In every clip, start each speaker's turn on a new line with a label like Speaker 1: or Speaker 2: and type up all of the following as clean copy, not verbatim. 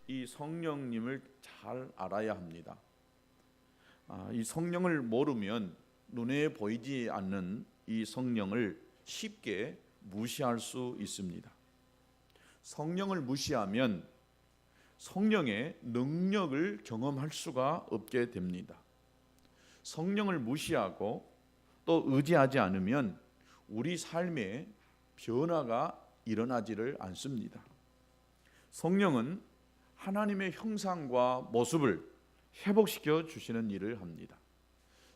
Speaker 1: 이 성령님을 잘 알아야 합니다. 이 성령을 모르면 눈에 보이지 않는 이 성령을 쉽게 무시할 수 있습니다. 성령을 무시하면 성령의 능력을 경험할 수가 없게 됩니다. 성령을 무시하고 또 의지하지 않으면 우리 삶에 변화가 일어나지를 않습니다. 성령은 하나님의 형상과 모습을 회복시켜 주시는 일을 합니다.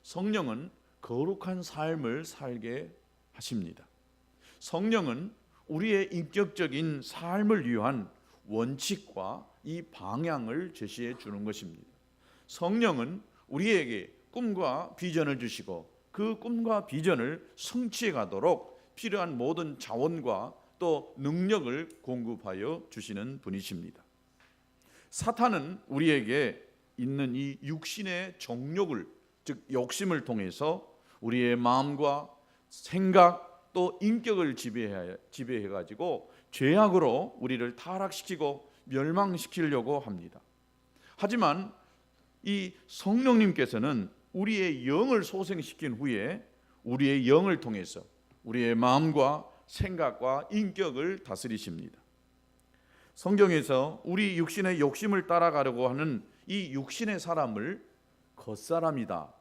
Speaker 1: 성령은 거룩한 삶을 살게 하십니다. 성령은 우리의 인격적인 삶을 위한 원칙과 이 방향을 제시해 주는 것입니다. 성령은 우리에게 꿈과 비전을 주시고 그 꿈과 비전을 성취해 가도록 필요한 모든 자원과 또 능력을 공급하여 주시는 분이십니다. 사탄은 우리에게 있는 이 육신의 정욕을, 즉 욕심을 통해서 우리의 마음과 생각 또 인격을 지배해가지고 죄악으로 우리를 타락시키고 멸망시키려고 합니다. 하지만 이 성령님께서는 우리의 영을 소생시킨 후에 우리의 영을 통해서 우리의 마음과 생각과 인격을 다스리십니다. 성경에서 우리 육신의 욕심을 따라가려고 하는 이 육신의 사람을 겉사람이다,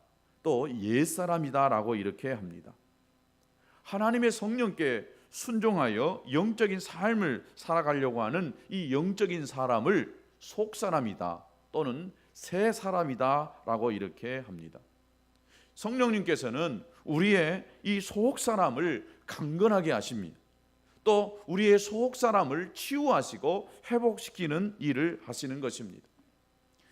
Speaker 1: 또 옛사람이다 라고 이렇게 합니다. 하나님의 성령께 순종하여 영적인 삶을 살아가려고 하는 이 영적인 사람을 속사람이다 또는 새 사람이다 라고 이렇게 합니다. 성령님께서는 우리의 이 속사람을 강건하게 하십니다. 또 우리의 속사람을 치유하시고 회복시키는 일을 하시는 것입니다.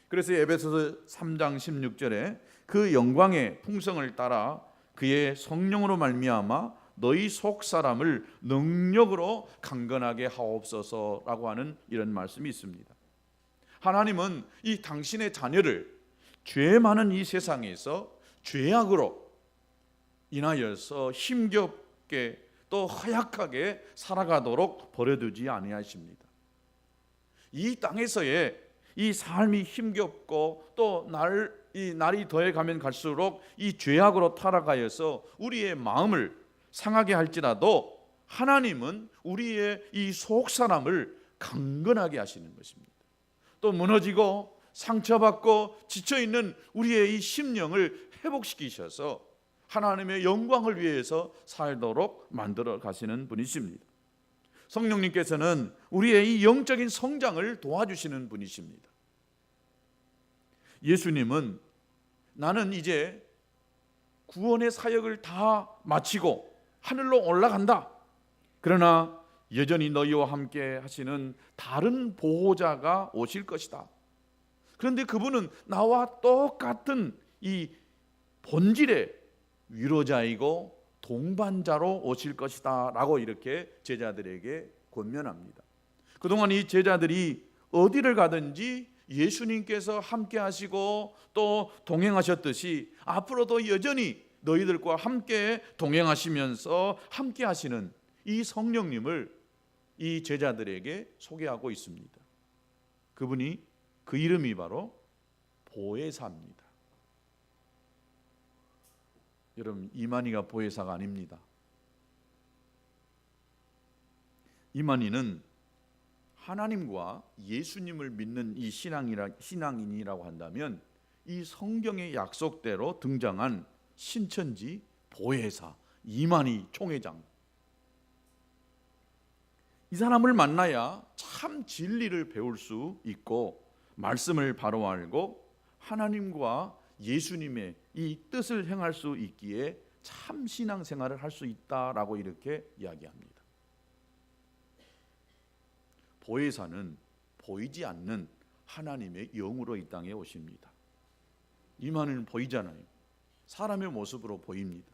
Speaker 1: 그래서 에베소서 3장 16절에 그 영광의 풍성을 따라 그의 성령으로 말미암아 너희 속사람을 능력으로 강건하게 하옵소서라고 하는 이런 말씀이 있습니다. 하나님은 이 당신의 자녀를 죄 많은 이 세상에서 죄악으로 인하여서 힘겹게 또 허약하게 살아가도록 버려두지 아니하십니다. 이 땅에서의 이 삶이 힘겹고 또 날이 더해가면 갈수록 이 죄악으로 타락하여서 우리의 마음을 상하게 할지라도 하나님은 우리의 이 속사람을 강건하게 하시는 것입니다. 또 무너지고 상처받고 지쳐있는 우리의 이 심령을 회복시키셔서 하나님의 영광을 위해서 살도록 만들어 가시는 분이십니다. 성령님께서는 우리의 이 영적인 성장을 도와주시는 분이십니다. 예수님은 나는 이제 구원의 사역을 다 마치고 하늘로 올라간다. 그러나 여전히 너희와 함께 하시는 다른 보호자가 오실 것이다. 그런데 그분은 나와 똑같은 이 본질의 위로자이고 동반자로 오실 것이다 라고 이렇게 제자들에게 권면합니다. 그동안 이 제자들이 어디를 가든지 예수님께서 함께 하시고 또 동행하셨듯이 앞으로도 여전히 너희들과 함께 동행하시면서 함께 하시는 이 성령님을 이 제자들에게 소개하고 있습니다. 그분이 그 이름이 바로 보혜사입니다. 여러분, 이만희가 보혜사가 아닙니다. 이만희는 하나님과 예수님을 믿는 이 신앙인이라고 한다면 이 성경의 약속대로 등장한 신천지 보혜사 이만희 총회장, 이 사람을 만나야 참 진리를 배울 수 있고 말씀을 바로 알고 하나님과 예수님의 이 뜻을 행할 수 있기에 참 신앙생활을 할 수 있다라고 이렇게 이야기합니다. 보혜사는 보이지 않는 하나님의 영으로 이 땅에 오십니다. 이만희는 보이잖아요. 사람의 모습으로 보입니다.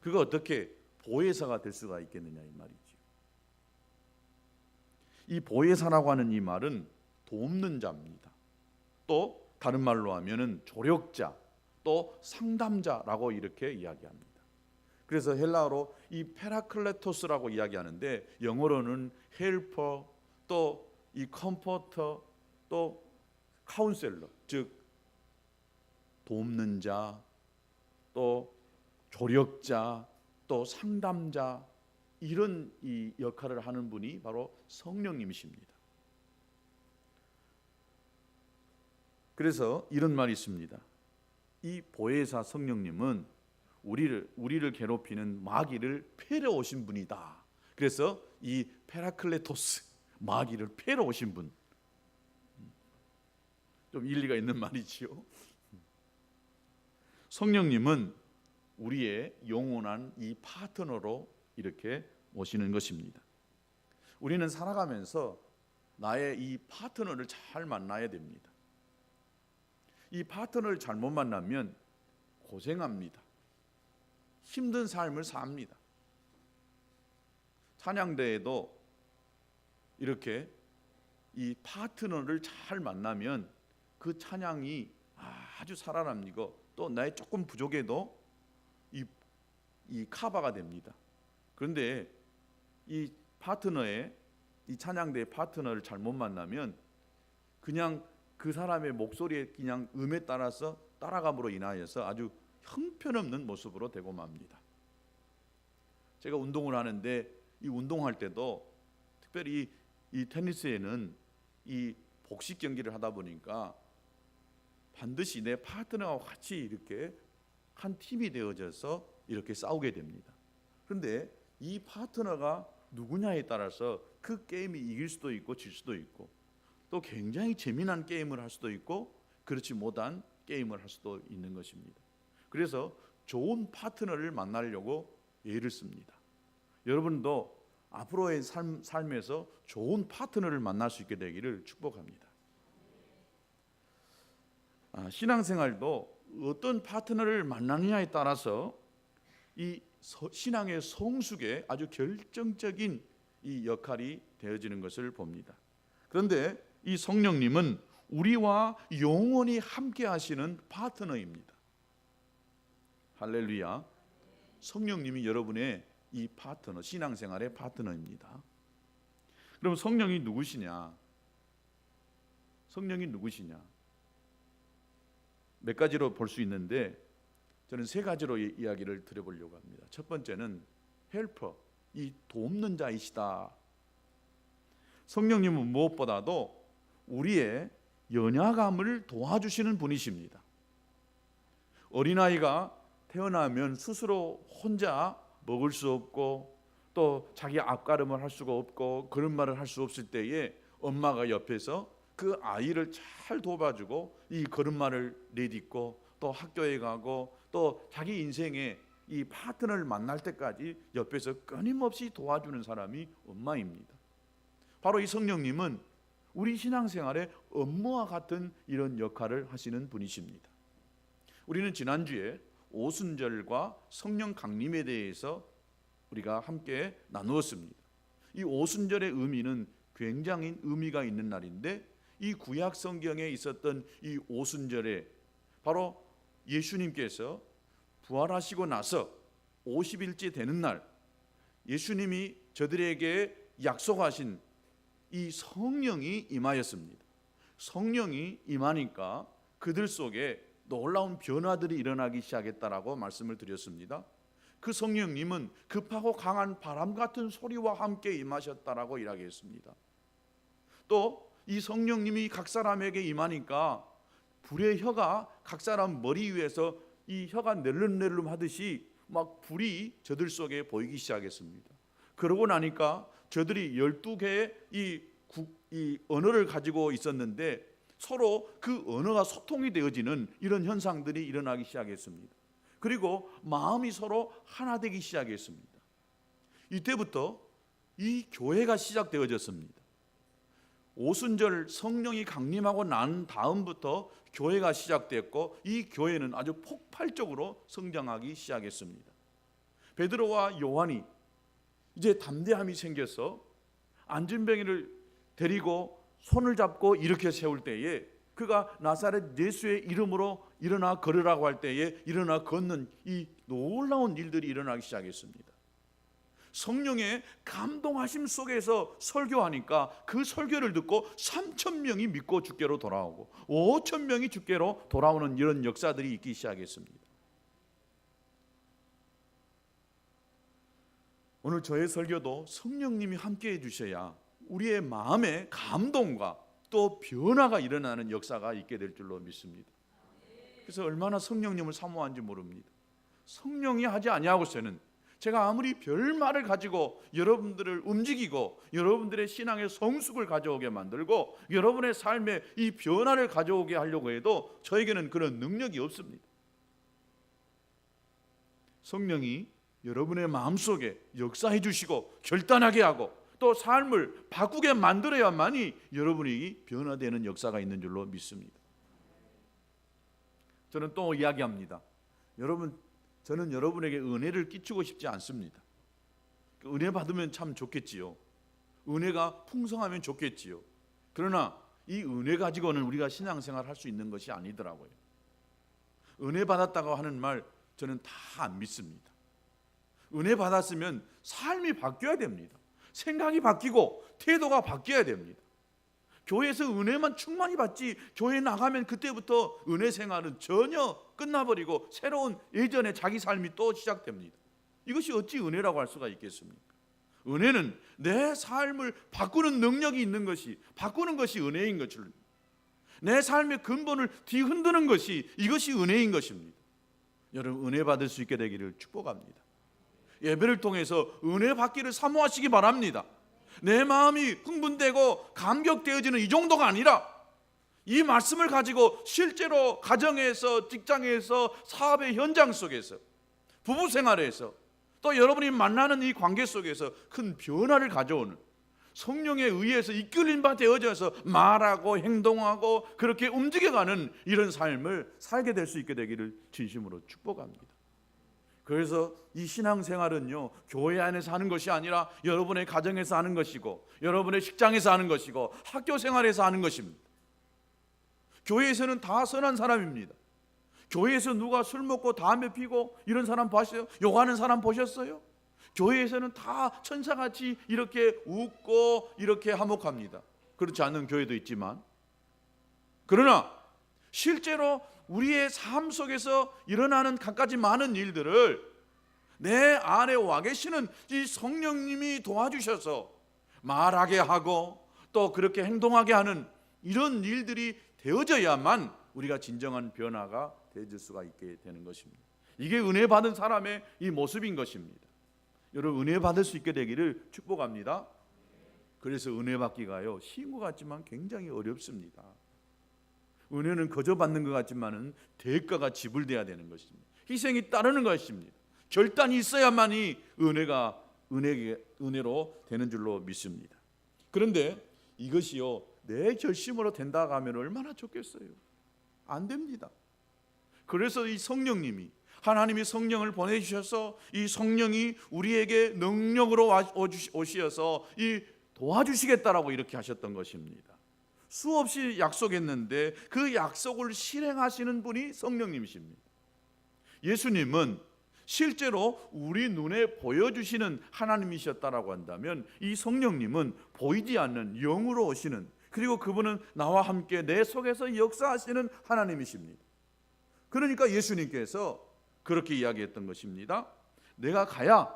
Speaker 1: 그가 어떻게 보혜사가 될 수가 있겠느냐 이 말이죠. 이 보혜사라고 하는 이 말은 돕는 자입니다. 또 다른 말로 하면은 조력자, 또 상담자라고 이렇게 이야기합니다. 그래서 헬라어로 이 페라클레토스라고 이야기하는데 영어로는 헬퍼, 또 이 컴포터, 또 카운셀러, 즉 돕는 자, 또 조력자, 또 상담자, 이런 이 역할을 하는 분이 바로 성령님이십니다. 그래서 이런 말이 있습니다. 이 보혜사 성령님은 우리를 괴롭히는 마귀를 패러 오신 분이다. 그래서 이 페라클레토스, 마귀를 패러 오신 분, 좀 일리가 있는 말이지요. 성령님은 우리의 영원한 이 파트너로 이렇게 오시는 것입니다. 우리는 살아가면서 나의 이 파트너를 잘 만나야 됩니다. 이 파트너를 잘못 만나면 고생합니다. 힘든 삶을 삽니다. 찬양대에도 이렇게 이 파트너를 잘 만나면 그 찬양이 아주 살아납니고, 또 나의 조금 부족해도 이 카바가 됩니다. 그런데 이 파트너의, 이 찬양대의 파트너를 잘못 만나면 그냥 그 사람의 목소리에 그냥 음에 따라서 따라감으로 인하여서 아주 형편없는 모습으로 되고 맙니다. 제가 운동을 하는데 이 운동할 때도 특별히 이 테니스에는 이 복식 경기를 하다 보니까 반드시 내 파트너와 같이 이렇게 한 팀이 되어져서 이렇게 싸우게 됩니다. 그런데 이 파트너가 누구냐에 따라서 그 게임이 이길 수도 있고 질 수도 있고, 또 굉장히 재미난 게임을 할 수도 있고 그렇지 못한 게임을 할 수도 있는 것입니다. 그래서 좋은 파트너를 만나려고 애를 씁니다. 여러분도 앞으로의 삶에서 좋은 파트너를 만날 수 있게 되기를 축복합니다. 신앙생활도 어떤 파트너를 만나느냐에 따라서 이 신앙의 성숙에 아주 결정적인 이 역할이 되어지는 것을 봅니다. 그런데 이 성령님은 우리와 영원히 함께 하시는 파트너입니다. 할렐루야. 성령님이 여러분의 이 파트너, 신앙생활의 파트너입니다. 그럼 성령이 누구시냐? 성령이 누구시냐? 몇 가지로 볼 수 있는데 저는 세 가지로 이야기를 드려보려고 합니다. 첫 번째는 헬퍼, 이 돕는 자이시다. 성령님은 무엇보다도 우리의 연약함을 도와주시는 분이십니다. 어린아이가 태어나면 스스로 혼자 먹을 수 없고 또 자기 앞가림을 할 수가 없고 그런 말을 할 수 없을 때에 엄마가 옆에서 그 아이를 잘 도와주고 이 걸음마를 내딛고 또 학교에 가고 또 자기 인생에 이 파트너를 만날 때까지 옆에서 끊임없이 도와주는 사람이 엄마입니다. 바로 이 성령님은 우리 신앙생활의 업무와 같은 이런 역할을 하시는 분이십니다. 우리는 지난주에 오순절과 성령 강림에 대해서 우리가 함께 나누었습니다. 이 오순절의 의미는 굉장히 의미가 있는 날인데, 이 구약 성경에 있었던 이 오순절에 바로 예수님께서 부활하시고 나서 50일째 되는 날, 예수님이 저들에게 약속하신 이 성령이 임하였습니다. 성령이 임하니까 그들 속에 놀라운 변화들이 일어나기 시작했다라고 말씀을 드렸습니다. 그 성령님은 급하고 강한 바람 같은 소리와 함께 임하셨다라고 이야기했습니다. 또 이 성령님이 각 사람에게 임하니까 불의 혀가 각 사람 머리 위에서 이 혀가 낼름낼름 하듯이 막 불이 저들 속에 보이기 시작했습니다. 그러고 나니까 저들이 12개의 이 언어를 가지고 있었는데 서로 그 언어가 소통이 되어지는 이런 현상들이 일어나기 시작했습니다. 그리고 마음이 서로 하나 되기 시작했습니다. 이때부터 이 교회가 시작되어졌습니다. 오순절 성령이 강림하고 난 다음부터 교회가 시작됐고 이 교회는 아주 폭발적으로 성장하기 시작했습니다. 베드로와 요한이 이제 담대함이 생겨서 안진뱅이를 데리고 손을 잡고 일으켜 세울 때에 그가 나사렛 예수의 이름으로 일어나 걸으라고 할 때에 일어나 걷는 이 놀라운 일들이 일어나기 시작했습니다. 성령의 감동하심 속에서 설교하니까 그 설교를 듣고 3,000명이 믿고 주께로 돌아오고 5,000명이 주께로 돌아오는 이런 역사들이 있기 시작했습니다. 오늘 저의 설교도 성령님이 함께 해주셔야 우리의 마음에 감동과 또 변화가 일어나는 역사가 있게 될 줄로 믿습니다. 그래서 얼마나 성령님을 사모하는지 모릅니다. 성령이 하지 아니하고서는 제가 아무리 별말을 가지고 여러분들을 움직이고 여러분들의 신앙의 성숙을 가져오게 만들고 여러분의 삶에 이 변화를 가져오게 하려고 해도 저에게는 그런 능력이 없습니다. 성령이 여러분의 마음속에 역사해 주시고 결단하게 하고 또 삶을 바꾸게 만들어야만이 여러분이 변화되는 역사가 있는 줄로 믿습니다. 저는 또 이야기합니다. 여러분, 저는 여러분에게 은혜를 끼치고 싶지 않습니다. 은혜 받으면 참 좋겠지요. 은혜가 풍성하면 좋겠지요. 그러나 이 은혜 가지고는 우리가 신앙생활 할 수 있는 것이 아니더라고요. 은혜 받았다고 하는 말 저는 다 안 믿습니다. 은혜 받았으면 삶이 바뀌어야 됩니다. 생각이 바뀌고 태도가 바뀌어야 됩니다. 교회에서 은혜만 충만히 받지 교회 나가면 그때부터 은혜 생활은 전혀 끝나버리고 새로운 예전의 자기 삶이 또 시작됩니다. 이것이 어찌 은혜라고 할 수가 있겠습니까? 은혜는 내 삶을 바꾸는 능력이 있는 것이, 바꾸는 것이 은혜인 것입니다. 내 삶의 근본을 뒤흔드는 것이, 이것이 은혜인 것입니다. 여러분, 은혜 받을 수 있게 되기를 축복합니다. 예배를 통해서 은혜 받기를 사모하시기 바랍니다. 내 마음이 흥분되고 감격되어지는 이 정도가 아니라 이 말씀을 가지고 실제로 가정에서, 직장에서, 사업의 현장 속에서, 부부 생활에서, 또 여러분이 만나는 이 관계 속에서 큰 변화를 가져오는, 성령에 의해서 이끌린 바 되어져서 말하고 행동하고 그렇게 움직여가는 이런 삶을 살게 될 수 있게 되기를 진심으로 축복합니다. 그래서 이 신앙생활은요, 교회 안에서 하는 것이 아니라 여러분의 가정에서 하는 것이고 여러분의 직장에서 하는 것이고 학교 생활에서 하는 것입니다. 교회에서는 다 선한 사람입니다. 교회에서 누가 술 먹고 담배 피고 이런 사람 봤어요? 욕하는 사람 보셨어요? 교회에서는 다 천사같이 이렇게 웃고 이렇게 화목합니다. 그렇지 않은 교회도 있지만, 그러나 실제로 우리의 삶 속에서 일어나는 갖가지 많은 일들을 내 안에 와 계시는 이 성령님이 도와주셔서 말하게 하고 또 그렇게 행동하게 하는 이런 일들이 되어져야만 우리가 진정한 변화가 되어질 수가 있게 되는 것입니다. 이게 은혜 받은 사람의 이 모습인 것입니다. 여러분, 은혜 받을 수 있게 되기를 축복합니다. 그래서 은혜 받기가요, 쉬운 것 같지만 굉장히 어렵습니다. 은혜는 거저 받는 것 같지만은 대가가 지불돼야 되는 것입니다. 희생이 따르는 것입니다. 결단이 있어야만이 은혜로 되는 줄로 믿습니다. 그런데 이것이요, 내 결심으로 된다고 하면 얼마나 좋겠어요. 안 됩니다. 그래서 이 성령님이, 하나님이 성령을 보내주셔서 이 성령이 우리에게 능력으로 오셔서 이 도와주시겠다라고 이렇게 하셨던 것입니다. 수없이 약속했는데 그 약속을 실행하시는 분이 성령님이십니다. 예수님은 실제로 우리 눈에 보여주시는 하나님이셨다라고 한다면 이 성령님은 보이지 않는 영으로 오시는, 그리고 그분은 나와 함께 내 속에서 역사하시는 하나님이십니다. 그러니까 예수님께서 그렇게 이야기했던 것입니다. 내가 가야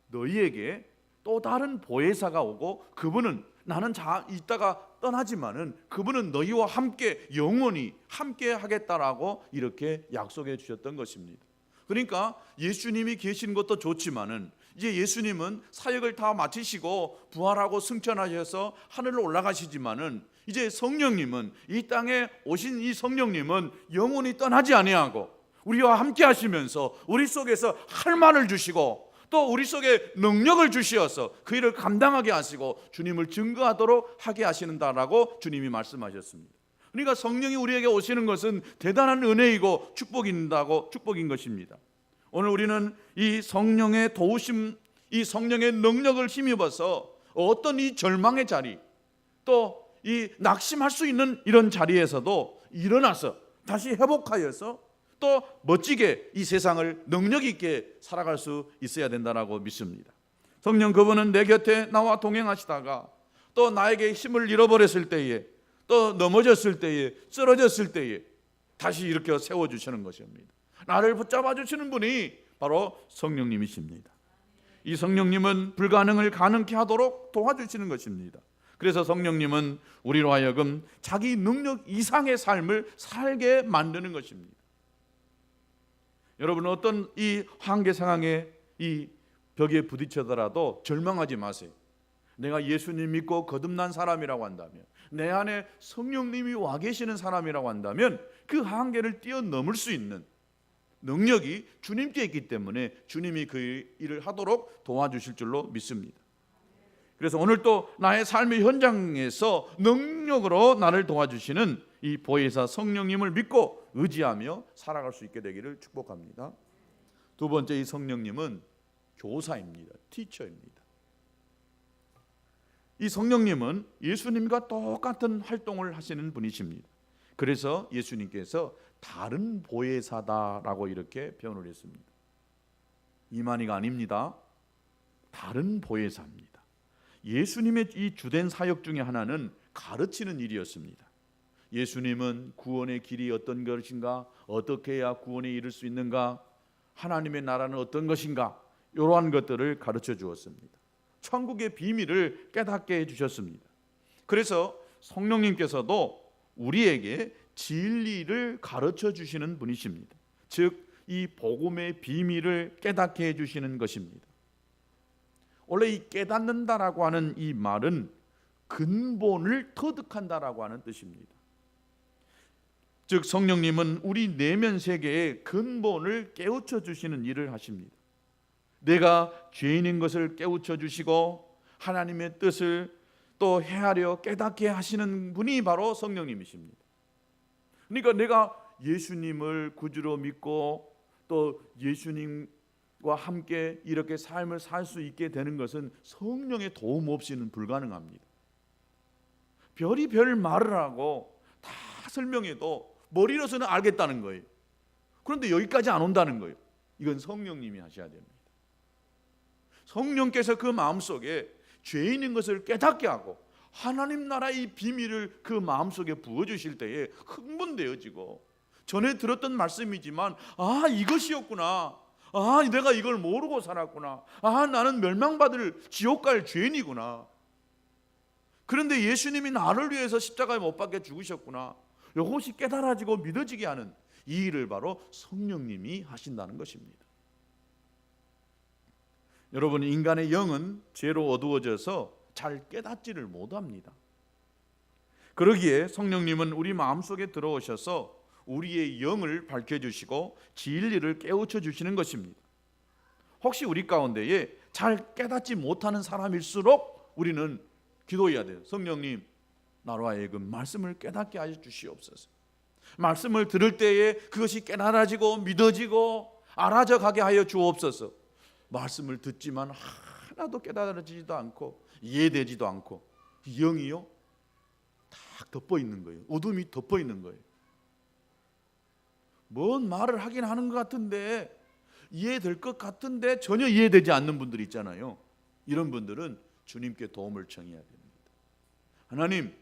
Speaker 1: 너희에게 또 다른 보혜사가 오고 그분은 나는 이따가 떠나지만은 그분은 너희와 함께 영원히 함께 하겠다라고 이렇게 약속해 주셨던 것입니다. 그러니까 예수님이 계신 것도 좋지만은 이제 예수님은 사역을 다 마치시고 부활하고 승천하셔서 하늘로 올라가시지만은 이제 성령님은, 이 땅에 오신 이 성령님은 영원히 떠나지 아니하고 우리와 함께 하시면서 우리 속에서 할 말을 주시고 또 우리 속에 능력을 주시어서 그 일을 감당하게 하시고 주님을 증거하도록 하게 하시는다라고 주님이 말씀하셨습니다. 그러니까 성령이 우리에게 오시는 것은 대단한 은혜이고 축복인 것입니다. 오늘 우리는 이 성령의 도우심, 이 성령의 능력을 힘입어서 어떤 이 절망의 자리, 또 이 낙심할 수 있는 이런 자리에서도 일어나서 다시 회복하여서 또 멋지게 이 세상을 능력 있게 살아갈 수 있어야 된다라고 믿습니다. 성령 그분은 내 곁에 나와 동행하시다가 또 나에게 힘을 잃어버렸을 때에, 또 넘어졌을 때에, 쓰러졌을 때에 다시 일으켜 세워주시는 것입니다. 나를 붙잡아 주시는 분이 바로 성령님이십니다. 이 성령님은 불가능을 가능케 하도록 도와주시는 것입니다. 그래서 성령님은 우리로 하여금 자기 능력 이상의 삶을 살게 만드는 것입니다. 여러분, 어떤 이 한계 상황에 이 벽에 부딪혀더라도 절망하지 마세요. 내가 예수님 믿고 거듭난 사람이라고 한다면, 내 안에 성령님이 와 계시는 사람이라고 한다면 그 한계를 뛰어넘을 수 있는 능력이 주님께 있기 때문에 주님이 그 일을 하도록 도와주실 줄로 믿습니다. 그래서 오늘 또 나의 삶의 현장에서 능력으로 나를 도와주시는 이 보혜사 성령님을 믿고 의지하며 살아갈 수 있게 되기를 축복합니다. 두 번째, 이 성령님은 교사입니다. 티처입니다. 이 성령님은 예수님과 똑같은 활동을 하시는 분이십니다. 그래서 예수님께서 다른 보혜사다라고 이렇게 표현을 했습니다. 이만희가 아닙니다. 다른 보혜사입니다. 예수님의 이 주된 사역 중에 하나는 가르치는 일이었습니다. 예수님은 구원의 길이 어떤 것인가, 어떻게 해야 구원에 이를 수 있는가, 하나님의 나라는 어떤 것인가, 이러한 것들을 가르쳐 주었습니다. 천국의 비밀을 깨닫게 해주셨습니다. 그래서 성령님께서도 우리에게 진리를 가르쳐 주시는 분이십니다. 즉, 이 복음의 비밀을 깨닫게 해주시는 것입니다. 원래 이 깨닫는다라고 하는 이 말은 근본을 터득한다라고 하는 뜻입니다. 즉, 성령님은 우리 내면 세계의 근본을 깨우쳐 주시는 일을 하십니다. 내가 죄인인 것을 깨우쳐 주시고 하나님의 뜻을 또 헤아려 깨닫게 하시는 분이 바로 성령님이십니다. 그러니까 내가 예수님을 구주로 믿고 또 예수님과 함께 이렇게 삶을 살 수 있게 되는 것은 성령의 도움 없이는 불가능합니다. 별이 별 말을 하고 다 설명해도 머리로서는 알겠다는 거예요. 그런데 여기까지 안 온다는 거예요. 이건 성령님이 하셔야 됩니다. 성령께서 그 마음속에 죄인인 것을 깨닫게 하고 하나님 나라의 비밀을 그 마음속에 부어주실 때에 흥분되어지고, 전에 들었던 말씀이지만 이것이었구나, 내가 이걸 모르고 살았구나, 나는 멸망받을 지옥 갈 죄인이구나, 그런데 예수님이 나를 위해서 십자가에 못 박혀 죽으셨구나, 이것이 깨달아지고 믿어지게 하는 이 일을 바로 성령님이 하신다는 것입니다. 여러분, 인간의 영은 죄로 어두워져서 잘 깨닫지를 못합니다. 그러기에 성령님은 우리 마음속에 들어오셔서 우리의 영을 밝혀주시고 진리를 깨우쳐 주시는 것입니다. 혹시 우리 가운데에 잘 깨닫지 못하는 사람일수록 우리는 기도해야 돼요. 성령님, 나로 하여금 말씀을 깨닫게 하여 주시옵소서. 말씀을 들을 때에 그것이 깨달아지고 믿어지고 알아져 가게 하여 주옵소서. 말씀을 듣지만 하나도 깨달아지지도 않고 이해되지도 않고 영이요 딱 덮어 있는 거예요. 어둠이 덮어 있는 거예요. 뭔 말을 하긴 하는 것 같은데, 이해될 것 같은데 전혀 이해되지 않는 분들이 있잖아요. 이런 분들은 주님께 도움을 청해야 됩니다. 하나님,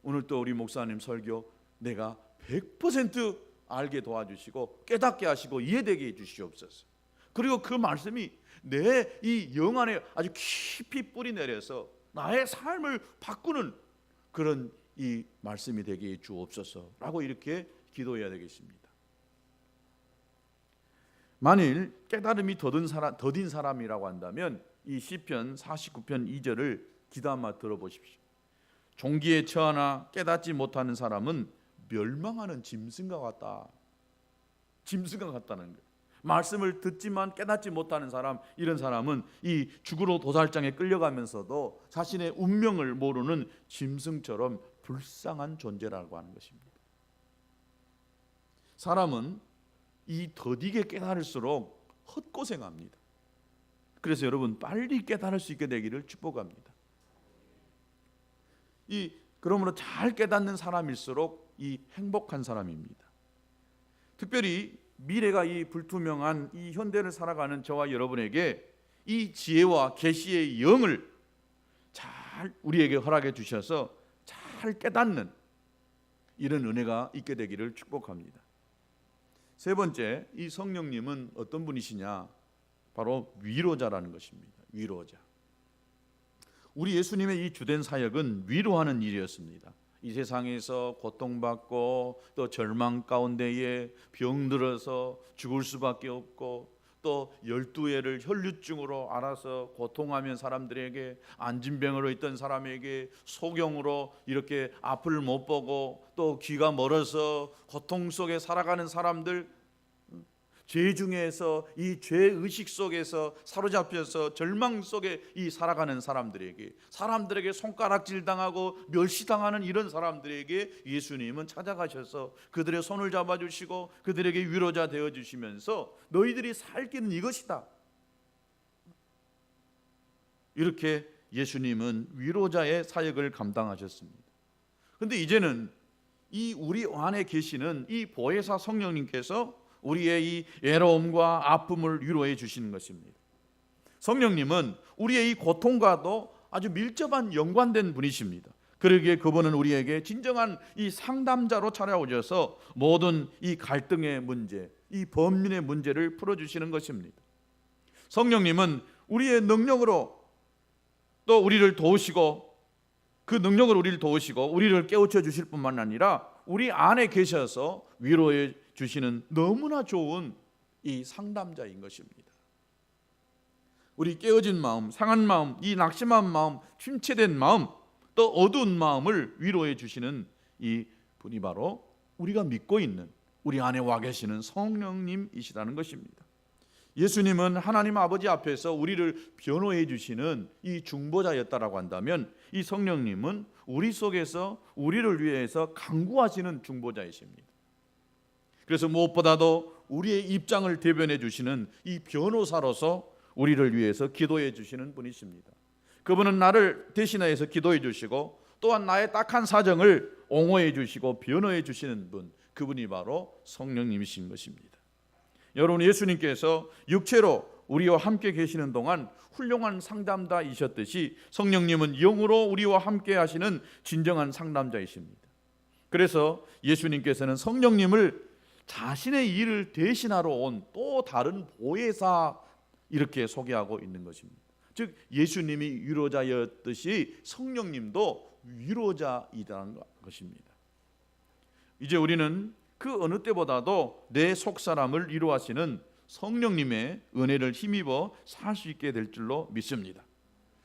Speaker 1: 오늘 또 우리 목사님 설교 내가 100% 알게 도와주시고 깨닫게 하시고 이해되게 해주시옵소서. 그리고 그 말씀이 내 이 영 안에 아주 깊이 뿌리 내려서 나의 삶을 바꾸는 그런 이 말씀이 되게 해 주옵소서라고 이렇게 기도해야 되겠습니다. 만일 깨달음이 더딘 사람이라고 한다면 이 시편 49편 2절을 귀담아 들어보십시오. 종기에 처하나 깨닫지 못하는 사람은 멸망하는 짐승과 같다. 짐승과 같다는 거예요. 말씀을 듣지만 깨닫지 못하는 사람, 이런 사람은 이 죽으러 도살장에 끌려가면서도 자신의 운명을 모르는 짐승처럼 불쌍한 존재라고 하는 것입니다. 사람은 이 더디게 깨달을수록 헛고생합니다. 그래서 여러분, 빨리 깨달을 수 있게 되기를 축복합니다. 그러므로 잘 깨닫는 사람일수록 이 행복한 사람입니다. 특별히 미래가 이 불투명한 이 현대를 살아가는 저와 여러분에게 이 지혜와 계시의 영을 잘 우리에게 허락해 주셔서 잘 깨닫는 이런 은혜가 있게 되기를 축복합니다. 세 번째, 이 성령님은 어떤 분이시냐? 바로 위로자라는 것입니다. 위로자. 우리 예수님의 이 주된 사역은 위로하는 일이었습니다. 이 세상에서 고통받고 또 절망 가운데에 병들어서 죽을 수밖에 없고 또 12해를 혈류증으로 앓아서 고통하면 사람들에게, 안진병으로 있던 사람에게 소경으로 이렇게 앞을 못 보고 또 귀가 멀어서 고통 속에 살아가는 사람들, 죄 중에서 이 죄의식 속에서 사로잡혀서 절망 속에 이 살아가는 사람들에게 손가락질 당하고 멸시당하는 이런 사람들에게 예수님은 찾아가셔서 그들의 손을 잡아주시고 그들에게 위로자 되어주시면서 너희들이 살 길은 이것이다, 이렇게 예수님은 위로자의 사역을 감당하셨습니다. 그런데 이제는 이 우리 안에 계시는 이 보혜사 성령님께서 우리의 이 외로움과 아픔을 위로해 주시는 것입니다. 성령님은 우리의 이 고통과도 아주 밀접한 연관된 분이십니다. 그러기에 그분은 우리에게 진정한 이 상담자로 찾아오셔서 모든 이 갈등의 문제, 이 범민의 문제를 풀어주시는 것입니다. 성령님은 우리의 능력으로 또 우리를 도우시고, 그 능력으로 우리를 도우시고 우리를 깨우쳐 주실 뿐만 아니라 우리 안에 계셔서 위로해 주시는 너무나 좋은 이 상담자인 것입니다. 우리 깨어진 마음, 상한 마음, 이 낙심한 마음, 침체된 마음, 또 어두운 마음을 위로해 주시는 이 분이 바로 우리가 믿고 있는 우리 안에 와 계시는 성령님이시라는 것입니다. 예수님은 하나님 아버지 앞에서 우리를 변호해 주시는 이 중보자였다라고 한다면, 이 성령님은 우리 속에서 우리를 위해서 간구하시는 중보자이십니다. 그래서 무엇보다도 우리의 입장을 대변해 주시는 이 변호사로서 우리를 위해서 기도해 주시는 분이십니다. 그분은 나를 대신하여서 기도해 주시고 또한 나의 딱한 사정을 옹호해 주시고 변호해 주시는 분, 그분이 바로 성령님이신 것입니다. 여러분, 예수님께서 육체로 우리와 함께 계시는 동안 훌륭한 상담자이셨듯이 성령님은 영으로 우리와 함께 하시는 진정한 상담자이십니다. 그래서 예수님께서는 성령님을 자신의 일을 대신하러 온 또 다른 보혜사, 이렇게 소개하고 있는 것입니다. 즉 예수님이 위로자였듯이 성령님도 위로자이라는 것입니다. 이제 우리는 그 어느 때보다도 내 속사람을 위로하시는 성령님의 은혜를 힘입어 살 수 있게 될 줄로 믿습니다.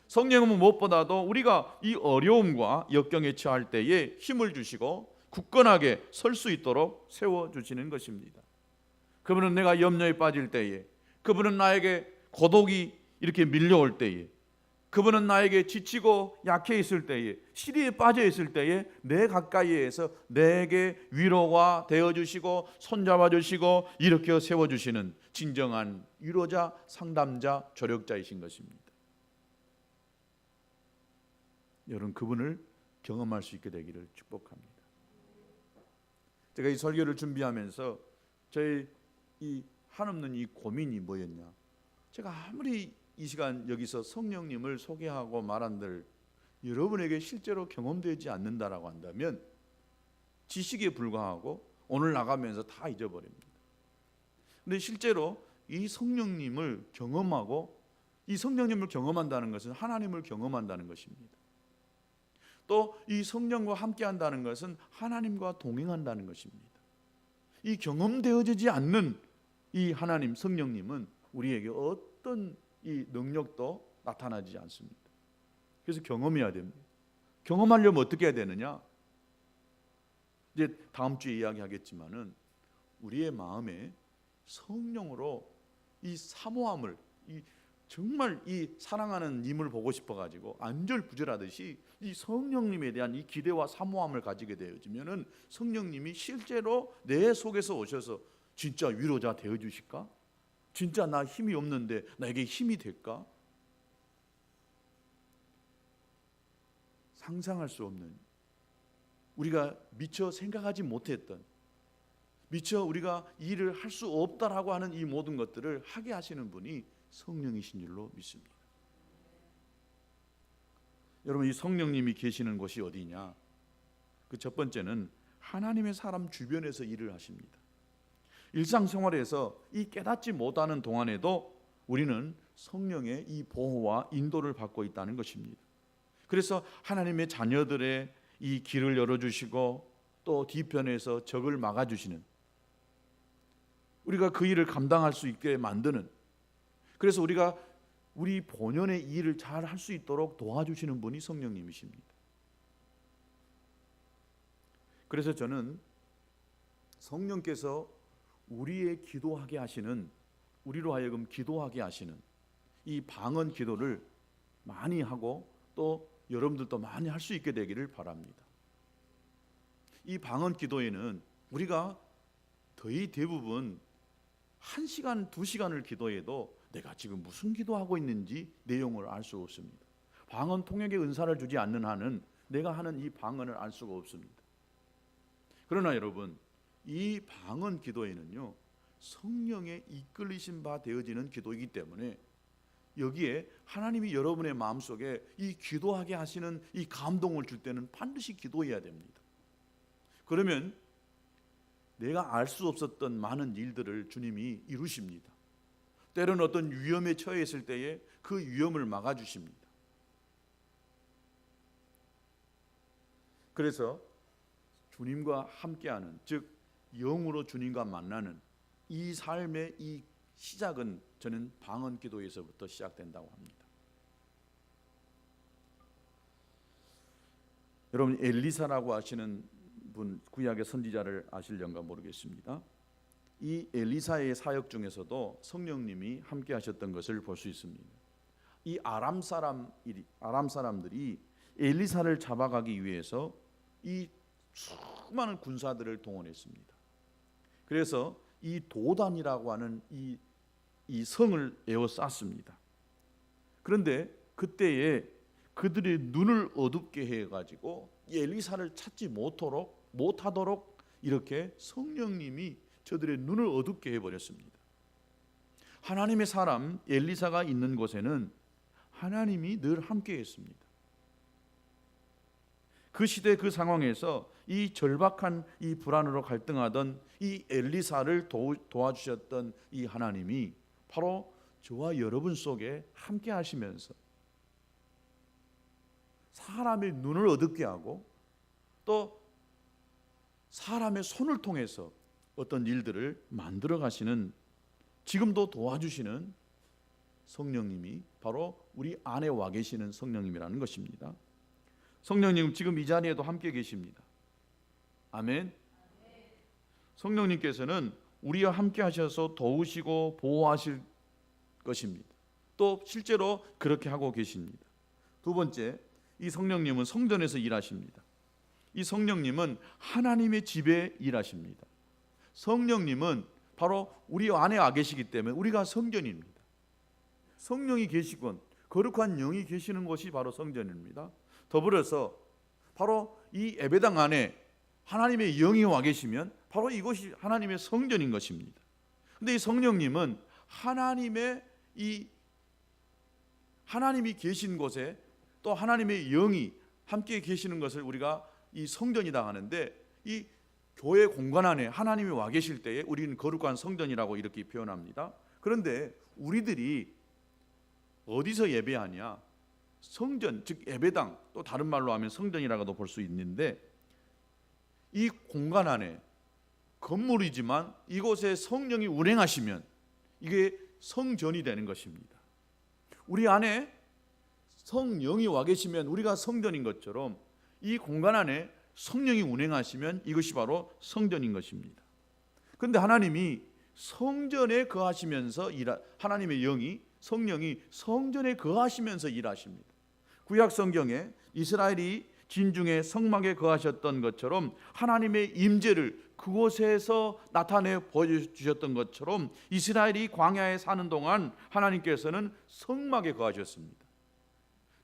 Speaker 1: 성령은 무엇보다도 우리가 이 어려움과 역경에 처할 때에 힘을 주시고 굳건하게 설 수 있도록 세워주시는 것입니다. 그분은 내가 염려에 빠질 때에, 그분은 나에게 고독이 이렇게 밀려올 때에, 그분은 나에게 지치고 약해 있을 때에, 시리에 빠져 있을 때에 내 가까이에서 내게 위로가 되어주시고 손잡아주시고 일으켜 세워주시는 진정한 위로자, 상담자, 조력자이신 것입니다. 여러분, 그분을 경험할 수 있게 되기를 축복합니다. 제가 이 설교를 준비하면서 저의 이 한없는 이 고민이 뭐였냐, 제가 아무리 이 시간 여기서 성령님을 소개하고 말한들 여러분에게 실제로 경험되지 않는다라고 한다면 지식에 불과하고 오늘 나가면서 다 잊어버립니다. 근데 실제로 이 성령님을 경험하고, 이 성령님을 경험한다는 것은 하나님을 경험한다는 것입니다. 또 이 성령과 함께 한다는 것은 하나님과 동행한다는 것입니다. 이 경험되어지지 않는 이 하나님, 성령님은 우리에게 어떤 이 능력도 나타나지 않습니다. 그래서 경험해야 됩니다. 경험하려면 어떻게 해야 되느냐? 이제 다음 주에 이야기하겠지만은 우리의 마음에 성령으로 이 사모함을, 이 정말 이 사랑하는 님을 보고 싶어가지고 안절부절하듯이 이 성령님에 대한 이 기대와 사모함을 가지게 되어지면은 성령님이 실제로 내 속에서 오셔서 진짜 위로자 되어 주실까? 진짜 나 힘이 없는데 나에게 힘이 될까? 상상할 수 없는, 우리가 미처 생각하지 못했던, 미처 우리가 일을 할 수 없다라고 하는 이 모든 것들을 하게 하시는 분이 성령이신 줄로 믿습니다. 여러분, 이 성령님이 계시는 곳이 어디냐? 그 첫 번째는 하나님의 사람 주변에서 일을 하십니다. 일상생활에서 이 깨닫지 못하는 동안에도 우리는 성령의 이 보호와 인도를 받고 있다는 것입니다. 그래서 하나님의 자녀들의 이 길을 열어주시고 또 뒤편에서 적을 막아주시는, 우리가 그 일을 감당할 수 있게 만드는, 그래서 우리가 우리 본연의 일을 잘 할 수 있도록 도와주시는 분이 성령님이십니다. 그래서 저는 성령께서 우리의 기도하게 하시는, 우리로 하여금 기도하게 하시는 이 방언 기도를 많이 하고 또 여러분들도 많이 할 수 있게 되기를 바랍니다. 이 방언 기도에는 우리가 거의 대부분 1시간, 2시간을 기도해도 내가 지금 무슨 기도하고 있는지 내용을 알 수 없습니다. 방언 통역의 은사를 주지 않는 한은 내가 하는 이 방언을 알 수가 없습니다. 그러나 여러분, 이 방언 기도에는요, 성령의 이끌리신 바 되어지는 기도이기 때문에 여기에 하나님이 여러분의 마음속에 이 기도하게 하시는 이 감동을 줄 때는 반드시 기도해야 됩니다. 그러면 내가 알 수 없었던 많은 일들을 주님이 이루십니다. 때로는 어떤 위험에 처해 있을 때에 그 위험을 막아주십니다. 그래서 주님과 함께하는, 즉 영으로 주님과 만나는 이 삶의 이 시작은 저는 방언 기도에서부터 시작된다고 합니다. 여러분, 엘리사라고 하시는 분, 구약의 선지자를 아실런가 모르겠습니다. 이 엘리사의 사역 중에서도 성령님이 함께 하셨던 것을 볼 수 있습니다. 이 아람 사람들이 엘리사를 잡아가기 위해서 이 수많은 군사들을 동원했습니다. 그래서 이 도단이라고 하는 이 성을 에워쌌습니다. 그런데 그때에 그들의 눈을 어둡게 해가지고 엘리사를 찾지 못하도록 이렇게 성령님이 저들의 눈을 어둡게 해버렸습니다. 하나님의 사람 엘리사가 있는 곳에는 하나님이 늘 함께했습니다. 그 시대 그 상황에서 이 절박한 이 불안으로 갈등하던 이 엘리사를 도와주셨던 이 하나님이 바로 저와 여러분 속에 함께 하시면서 사람의 눈을 어둡게 하고 또 사람의 손을 통해서 어떤 일들을 만들어 가시는, 지금도 도와주시는 성령님이 바로 우리 안에 와 계시는 성령님이라는 것입니다. 성령님 지금 이 자리에도 함께 계십니다. 아멘. 성령님께서는 우리와 함께 하셔서 도우시고 보호하실 것입니다. 또 실제로 그렇게 하고 계십니다. 두 번째, 이 성령님은 성전에서 일하십니다. 이 성령님은 하나님의 집에 일하십니다. 성령님은 바로 우리 안에 와 계시기 때문에 우리가 성전입니다. 성령이 계시건 거룩한 영이 계시는 곳이 바로 성전입니다. 더불어서 바로 이 예배당 안에 하나님의 영이 와 계시면 바로 이곳이 하나님의 성전인 것입니다. 그런데 이 성령님은 하나님이 계신 곳에 또 하나님의 영이 함께 계시는 것을 우리가 이 성전이다 하는데, 이 교회 공간 안에 하나님이 와 계실 때에 우리는 거룩한 성전이라고 이렇게 표현합니다. 그런데 우리들이 어디서 예배하냐? 성전, 즉 예배당, 또 다른 말로 하면 성전이라고도 볼 수 있는데, 이 공간 안에 건물이지만 이곳에 성령이 운행하시면 이게 성전이 되는 것입니다. 우리 안에 성령이 와 계시면 우리가 성전인 것처럼 이 공간 안에 성령이 운행하시면 이것이 바로 성전인 것입니다. 그런데 하나님이 성전에 거하시면서 하나님의 영이, 성령이 성전에 거하시면서 일하십니다. 구약 성경에 이스라엘이 진중에 성막에 거하셨던 것처럼 하나님의 임재를 그곳에서 나타내 보여주셨던 것처럼 이스라엘이 광야에 사는 동안 하나님께서는 성막에 거하셨습니다.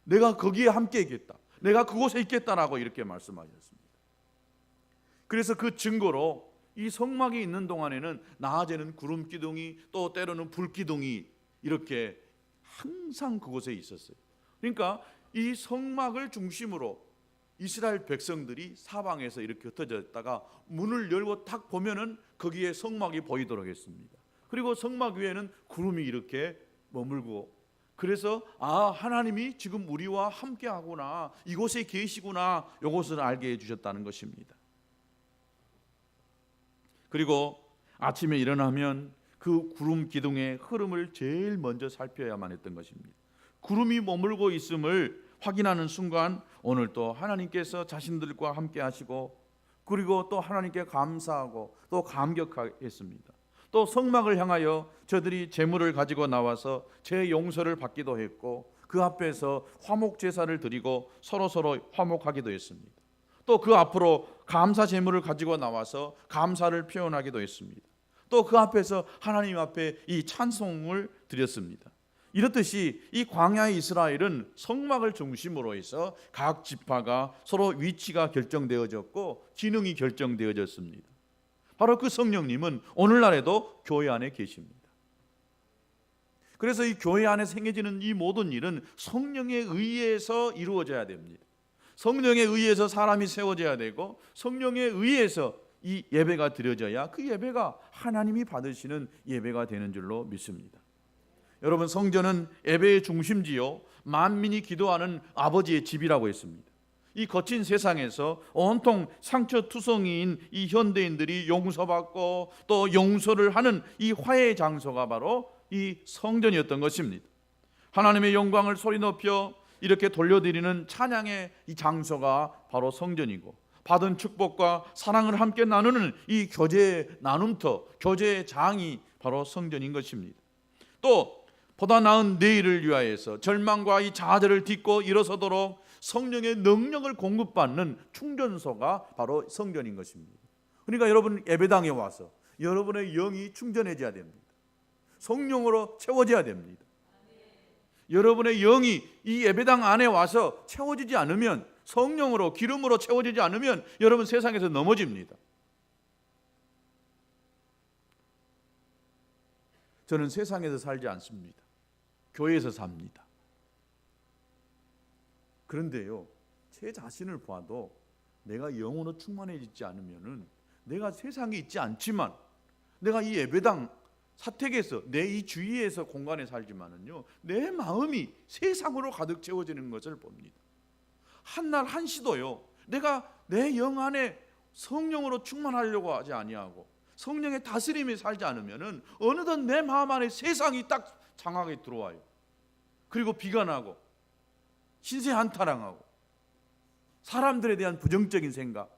Speaker 1: 내가 거기에 함께 있겠다, 내가 그곳에 있겠다라고 이렇게 말씀하셨습니다. 그래서 그 증거로 이 성막이 있는 동안에는 낮에는 구름 기둥이, 또 때로는 불 기둥이 이렇게 항상 그곳에 있었어요. 그러니까 이 성막을 중심으로 이스라엘 백성들이 사방에서 이렇게 흩어져 있다가 문을 열고 딱 보면은 거기에 성막이 보이도록 했습니다. 그리고 성막 위에는 구름이 이렇게 머물고, 그래서 하나님이 지금 우리와 함께 하구나, 이곳에 계시구나, 이것을 알게 해주셨다는 것입니다. 그리고 아침에 일어나면 그 구름 기둥의 흐름을 제일 먼저 살펴야만 했던 것입니다. 구름이 머물고 있음을 확인하는 순간 오늘 또 하나님께서 자신들과 함께 하시고, 그리고 또 하나님께 감사하고 또 감격했습니다. 또 성막을 향하여 저들이 제물을 가지고 나와서 제 용서를 받기도 했고, 그 앞에서 화목 제사를 드리고 서로 화목하기도 했습니다. 또 그 앞으로 감사 제물을 가지고 나와서 감사를 표현하기도 했습니다. 또 그 앞에서 하나님 앞에 이 찬송을 드렸습니다. 이렇듯이 이 광야의 이스라엘은 성막을 중심으로 해서 각 지파가 서로 위치가 결정되어졌고 기능이 결정되어졌습니다. 바로 그 성령님은 오늘날에도 교회 안에 계십니다. 그래서 이 교회 안에 생겨지는 이 모든 일은 성령에 의해서 이루어져야 됩니다. 성령에 의해서 사람이 세워져야 되고, 성령에 의해서 이 예배가 드려져야 그 예배가 하나님이 받으시는 예배가 되는 줄로 믿습니다. 여러분, 성전은 예배의 중심지요 만민이 기도하는 아버지의 집이라고 했습니다. 이 거친 세상에서 온통 상처투성이인 이 현대인들이 용서받고 또 용서를 하는 이 화해의 장소가 바로 이 성전이었던 것입니다. 하나님의 영광을 소리 높여 이렇게 돌려드리는 찬양의 이 장소가 바로 성전이고, 받은 축복과 사랑을 함께 나누는 이 교제의 나눔터, 교제의 장이 바로 성전인 것입니다. 또 보다 나은 내일을 위하여서 절망과 이 좌절을 딛고 일어서도록 성령의 능력을 공급받는 충전소가 바로 성전인 것입니다. 그러니까 여러분, 예배당에 와서 여러분의 영이 충전해져야 됩니다. 성령으로 채워져야 됩니다. 여러분의 영이 이 예배당 안에 와서 채워지지 않으면, 성령으로 기름으로 채워지지 않으면 여러분 세상에서 넘어집니다. 저는 세상에서 살지 않습니다. 교회에서 삽니다. 그런데요, 제 자신을 봐도 내가 영으로 충만해지지 않으면은, 내가 세상에 있지 않지만 내가 이 예배당 사택에서 내 이 주위에서 공간에 살지만은요, 내 마음이 세상으로 가득 채워지는 것을 봅니다. 한날 한시도요 내가 내 영 안에 성령으로 충만하려고 하지 아니하고 성령의 다스림에 살지 않으면은 어느덧 내 마음 안에 세상이 딱 장악에 들어와요. 그리고 비관하고 신세한탄하고 사람들에 대한 부정적인 생각,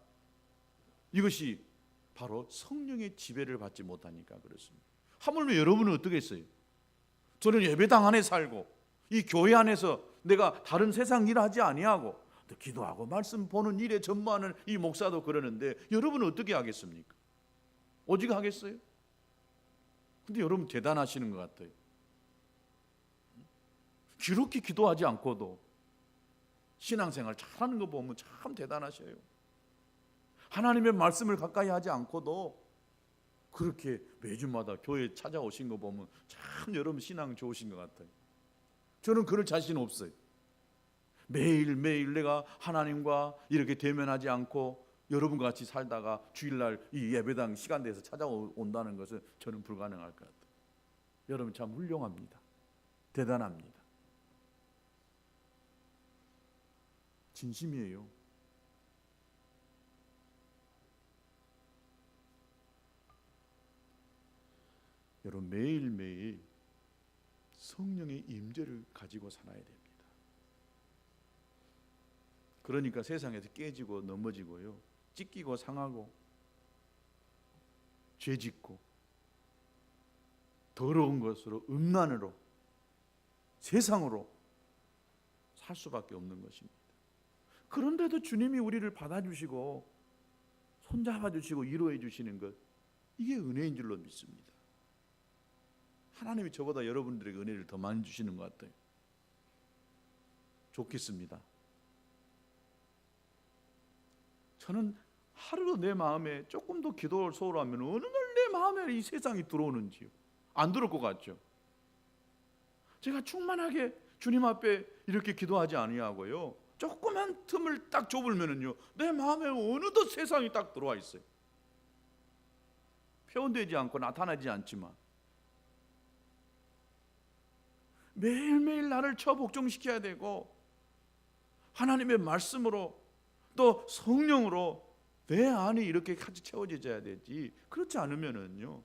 Speaker 1: 이것이 바로 성령의 지배를 받지 못하니까 그렇습니다. 하물며 여러분은 어떻게 했어요? 저는 예배당 안에 살고 이 교회 안에서 내가 다른 세상 일 하지 아니하고 기도하고 말씀 보는 일에 전무하는 이 목사도 그러는데, 여러분은 어떻게 하겠습니까? 오직 하겠어요? 근데 여러분 대단하시는 것 같아요. 그렇게 기도하지 않고도 신앙생활 잘하는 거 보면 참 대단하셔요. 하나님의 말씀을 가까이 하지 않고도 그렇게 매주마다 교회에 찾아오신 거 보면 참 여러분 신앙 좋으신 것 같아요. 저는 그럴 자신 없어요. 매일매일 내가 하나님과 이렇게 대면하지 않고 여러분과 같이 살다가 주일날 이 예배당 시간 돼서 찾아온다는 것은 저는 불가능할 것 같아요. 여러분 참 훌륭합니다. 대단합니다. 진심이에요. 여러분 매일매일 성령의 임재를 가지고 살아야 됩니다. 그러니까 세상에서 깨지고 넘어지고요, 찢기고 상하고 죄짓고 더러운 것으로 음란으로 세상으로 살 수밖에 없는 것입니다. 그런데도 주님이 우리를 받아주시고 손잡아주시고 위로해 주시는 것, 이게 은혜인 줄로 믿습니다. 하나님이 저보다 여러분들에게 은혜를 더 많이 주시는 것 같아요. 좋겠습니다. 저는 하루도 내 마음에 조금 더 기도를 소홀하면 어느 날 내 마음에 이 세상이 들어오는지요. 안 들어올 것 같죠? 제가 충만하게 주님 앞에 이렇게 기도하지 아니하고요, 조그만 틈을 딱 좁으면은요, 내 마음에 어느덧 세상이 딱 들어와 있어요. 표현되지 않고 나타나지 않지만 매일매일 나를 처복종시켜야 되고, 하나님의 말씀으로 또 성령으로 내 안이 이렇게 같이 채워져야 되지. 그렇지 않으면은요,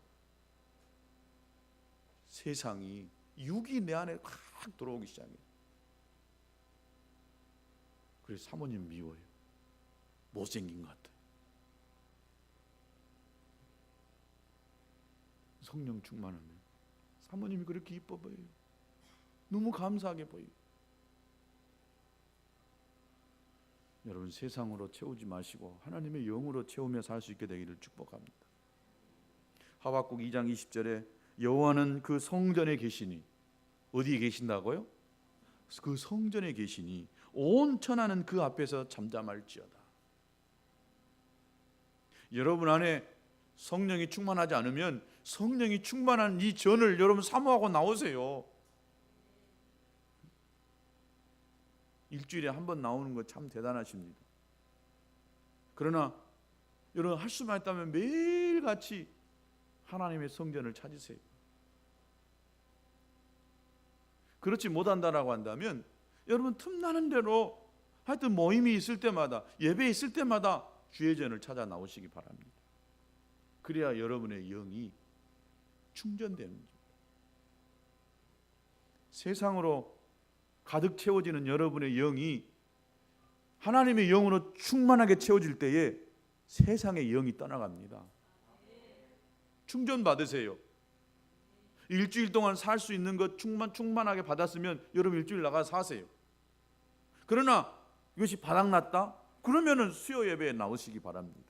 Speaker 1: 세상이, 육이 내 안에 확 들어오기 시작해요. 그래서 사모님 미워요. 못생긴 것 같아요. 성령 충만하면 사모님이 그렇게 이뻐 보여요. 너무 감사하게 보여요. 여러분, 세상으로 채우지 마시고 하나님의 영으로 채우며 살 수 있게 되기를 축복합니다. 하박국 2장 20절에 여호와는 그 성전에 계시니, 어디에 계신다고요? 그 성전에 계시니 온 천하는 그 앞에서 잠잠할지어다. 여러분 안에 성령이 충만하지 않으면 성령이 충만한 이 전을 여러분 사모하고 나오세요. 일주일에 한 번 나오는 거 참 대단하십니다. 그러나 여러분 할 수만 있다면 매일같이 하나님의 성전을 찾으세요. 그렇지 못한다라고 한다면 여러분 틈나는 대로 하여튼 모임이 있을 때마다, 예배 있을 때마다 주의 전을 찾아 나오시기 바랍니다. 그래야 여러분의 영이 충전되는 겁니다. 세상으로 가득 채워지는 여러분의 영이 하나님의 영으로 충만하게 채워질 때에 세상의 영이 떠나갑니다. 충전 받으세요. 일주일 동안 살 수 있는 것 충만하게 받았으면 여러분 일주일 나가서 사세요. 그러나 이것이 바닥났다? 그러면은 수요 예배에 나오시기 바랍니다.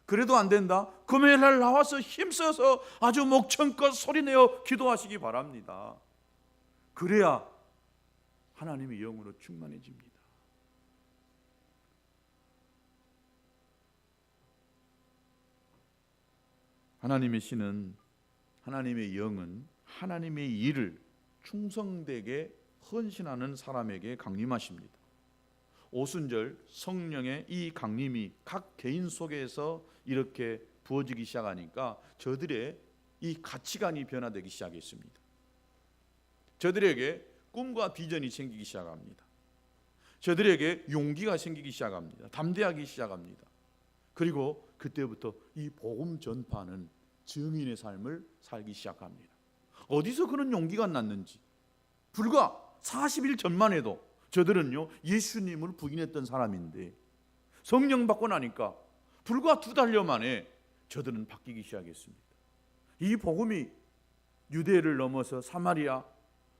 Speaker 1: 그래도 안 된다? 금요일날 나와서 힘써서 아주 목청껏 소리내어 기도하시기 바랍니다. 그래야 하나님의 영으로 충만해집니다. 하나님의 신은, 하나님의 영은 하나님의 일을 충성되게 헌신하는 사람에게 강림하십니다. 오순절 성령의 이 강림이 각 개인 속에서 이렇게 부어지기 시작하니까 저들의 이 가치관이 변화되기 시작했습니다. 저들에게 꿈과 비전이 생기기 시작합니다. 저들에게 용기가 생기기 시작합니다. 담대하기 시작합니다. 그리고 그때부터 이 복음 전파는 증인의 삶을 살기 시작합니다. 어디서 그런 용기가 났는지, 불과 40일 전만 해도 저들은요 예수님을 부인했던 사람인데 성령 받고 나니까 불과 2달여 만에 저들은 바뀌기 시작했습니다. 이 복음이 유대를 넘어서 사마리아,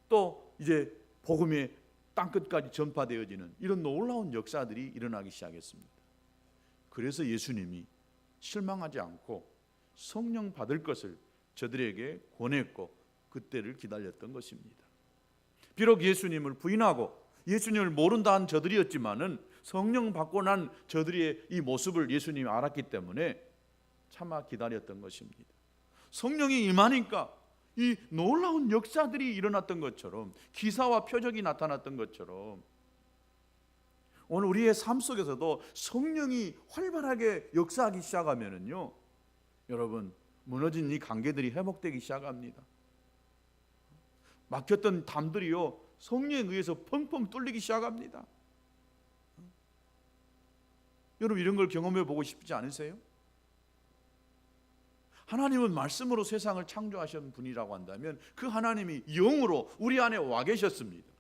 Speaker 1: 또 이제 복음의 땅끝까지 전파되어지는 이런 놀라운 역사들이 일어나기 시작했습니다. 그래서 예수님이 실망하지 않고 성령 받을 것을 저들에게 권했고 그때를 기다렸던 것입니다. 비록 예수님을 부인하고 예수님을 모른다 한 저들이었지만은 성령 받고 난 저들의 이 모습을 예수님이 알았기 때문에 참아 기다렸던 것입니다. 성령이 임하니까 이 놀라운 역사들이 일어났던 것처럼, 기사와 표적이 나타났던 것처럼 오늘 우리의 삶 속에서도 성령이 활발하게 역사하기 시작하면은요, 여러분 무너진 이 관계들이 회복되기 시작합니다. 막혔던 담들이요 성령에 의해서 펑펑 뚫리기 시작합니다. 여러분 이런 걸 경험해 보고 싶지 않으세요? 하나님은 말씀으로 세상을 창조하신 분이라고 한다면 그 하나님이 영으로 우리 안에 와 계셨습니다.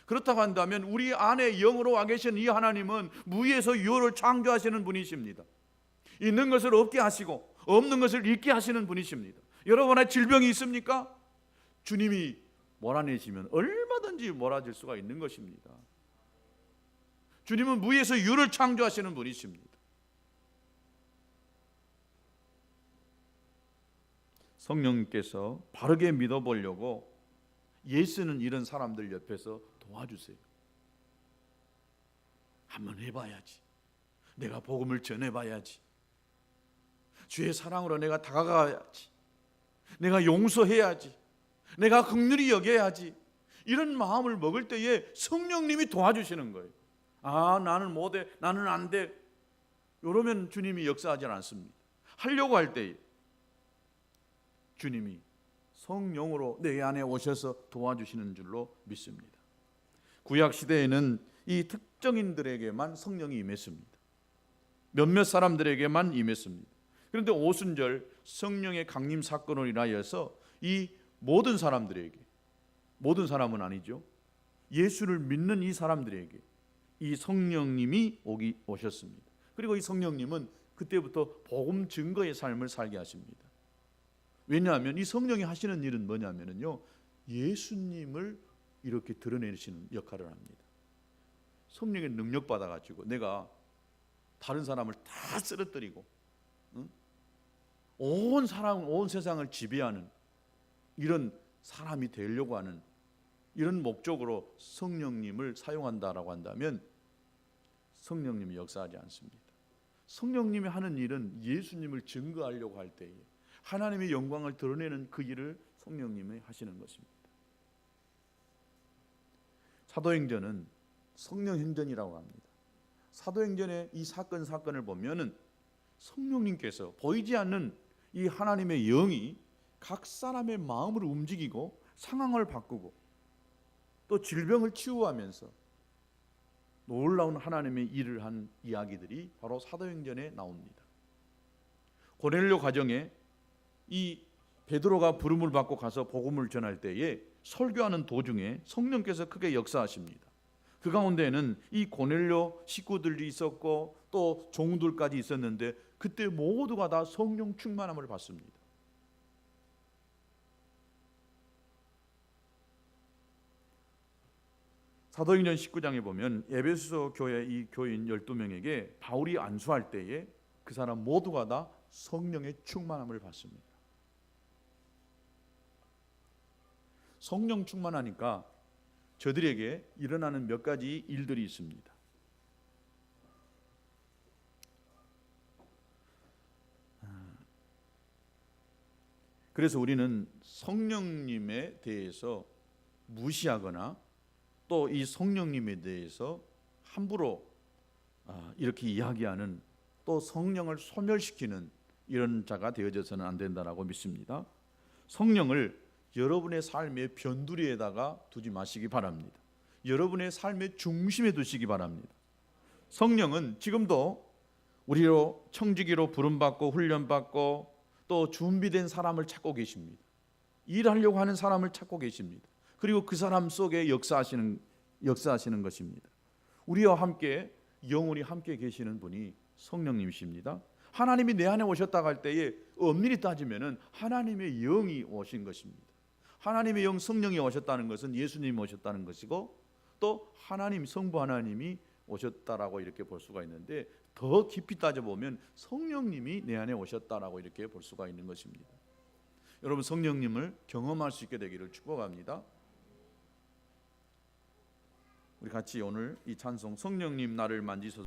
Speaker 1: 그렇다고 한다면 우리 안에 영으로 와 계신 이 하나님은 무에서 유를 창조하시는 분이십니다. 있는 것을 없게 하시고 없는 것을 있게 하시는 분이십니다. 여러분의 질병이 있습니까? 주님이 몰아내시면 얼마든지 몰아질 수가 있는 것입니다. 주님은 무에서 유를 창조하시는 분이십니다. 성령께서 바르게 믿어보려고 예수는 이런 사람들 옆에서 도와주세요. 한번 해봐야지. 내가 복음을 전해봐야지. 주의 사랑으로 내가 다가가야지. 내가 용서해야지. 내가 긍휼히 여겨야지. 이런 마음을 먹을 때에 성령님이 도와주시는 거예요. 나는 못해, 나는 안 돼. 이러면 주님이 역사하지 않습니다. 하려고 할 때에 주님이 성령으로 내 안에 오셔서 도와주시는 줄로 믿습니다. 구약 시대에는 이 특정인들에게만 성령이 임했습니다. 몇몇 사람들에게만 임했습니다. 그런데 오순절 성령의 강림 사건으로 인하여서 이 모든 사람들에게, 모든 사람은 아니죠, 예수를 믿는 이 사람들에게 이 성령님이 오셨습니다. 그리고 이 성령님은 그때부터 복음 증거의 삶을 살게 하십니다. 왜냐하면 이 성령이 하시는 일은 뭐냐면요, 예수님을 이렇게 드러내시는 역할을 합니다. 성령의 능력 받아가지고 내가 다른 사람을 다 쓰러뜨리고 온 세상을 지배하는 이런 사람이 되려고 하는 이런 목적으로 성령님을 사용한다라고 한다면 성령님이 역사하지 않습니다. 성령님이 하는 일은 예수님을 증거하려고 할 때에 하나님의 영광을 드러내는 그 일을 성령님이 하시는 것입니다. 사도행전은 성령행전이라고 합니다. 사도행전의 이 사건을 보면은 성령님께서 보이지 않는 이 하나님의 영이 각 사람의 마음을 움직이고 상황을 바꾸고 또 질병을 치유하면서 놀라운 하나님의 일을 한 이야기들이 바로 사도행전에 나옵니다. 고넬료 가정에 이 베드로가 부름을 받고 가서 복음을 전할 때에 설교하는 도중에 성령께서 크게 역사하십니다. 그 가운데에는 이 고넬료 식구들이 있었고 또 종들까지 있었는데 그때 모두가 다 성령 충만함을 받습니다. 사도행전 19장에 보면 에베소 교회 이 교인 12명에게 바울이 안수할 때에 그 사람 모두가 다 성령의 충만함을 받습니다. 성령 충만하니까 저들에게 일어나는 몇 가지 일들이 있습니다. 그래서 우리는 성령님에 대해서 무시하거나 또 이 성령님에 대해서 함부로 이렇게 이야기하는, 또 성령을 소멸시키는 이런 자가 되어져서는 안 된다라고 믿습니다. 성령을 여러분의 삶의 변두리에다가 두지 마시기 바랍니다. 여러분의 삶의 중심에 두시기 바랍니다. 성령은 지금도 우리로 청지기로 부름받고 훈련받고 또 준비된 사람을 찾고 계십니다. 일하려고 하는 사람을 찾고 계십니다. 그리고 그 사람 속에 역사하시는 것입니다. 우리와 함께 영원히 함께 계시는 분이 성령님이십니다. 하나님이 내 안에 오셨다고 할 때에 엄밀히 따지면은 하나님의 영이 오신 것입니다. 하나님의 영 성령이 오셨다는 것은 예수님이 오셨다는 것이고 또 하나님 성부 하나님이 오셨다라고 이렇게 볼 수가 있는데, 더 깊이 따져보면 성령님이 내 안에 오셨다라고 이렇게 볼 수가 있는 것입니다. 여러분, 성령님을 경험할 수 있게 되기를 축복합니다. 우리 같이 오늘 이 찬송 성령님 나를 만지소서